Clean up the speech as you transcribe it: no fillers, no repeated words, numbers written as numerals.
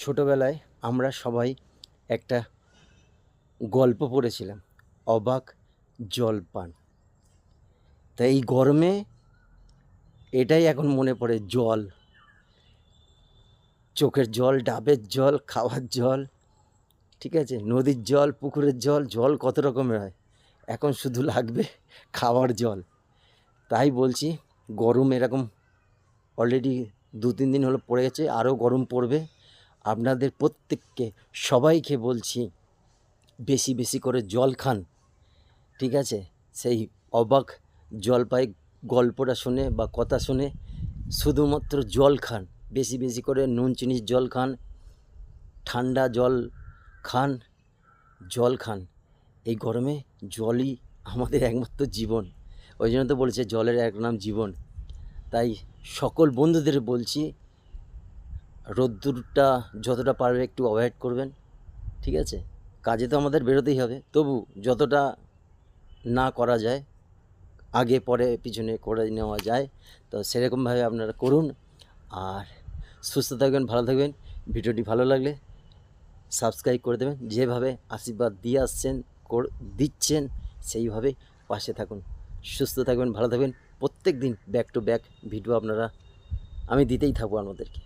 ছোটোবেলায় আমরা সবাই একটা গল্প পড়েছিলাম, অবাক জলপান। তাই এই গরমে এটাই এখন মনে পড়ে, জল, চোখের জল, ডাবের জল, খাওয়ার জল, ঠিক আছে, নদীর জল, পুকুরের জল, জল কত রকমের হয়, এখন শুধু লাগবে খাওয়ার জল। তাই বলছি, গরম এরকম অলরেডি 2-3 দিন হলো পড়ে গেছে, আরও গরম পড়বে। আপনাদের প্রত্যেককে, সবাইকে বলছি, বেশি বেশি করে জল খান, ঠিক আছে। সেই অবাক জলপাই গল্পটা শুনে বা কথা শুনে শুধুমাত্র জল খান, বেশি বেশি করে নুন চিনির জল খান, ঠান্ডা জল খান, জল খান। এই গরমে জলই আমাদের একমাত্র জীবন, ওই জন্য তো বলেছে জলের এক নাম জীবন। তাই সকল বন্ধুদের বলছি, রোদ্দুরটা যতটা পারবে একটু অ্যাভয়েড করবেন, ঠিক আছে। কাজে তো আমাদের বেরোতেই হবে, তবু যতটা না করা যায়, আগে পরে পিছনে করে নেওয়া যায়, তো সেরকমভাবে আপনারা করুন। আর সুস্থ থাকবেন, ভালো থাকবেন। ভিডিওটি ভালো লাগলে সাবস্ক্রাইব করে দেবেন। যেভাবে আশীর্বাদ দিয়ে আসছেন, দিচ্ছেন, সেইভাবে পাশে থাকুন। সুস্থ থাকবেন, ভালো থাকবেন। প্রত্যেক দিন ব্যাক টু ব্যাক ভিডিও আমি দিতেই থাকবো আপনাদেরকে।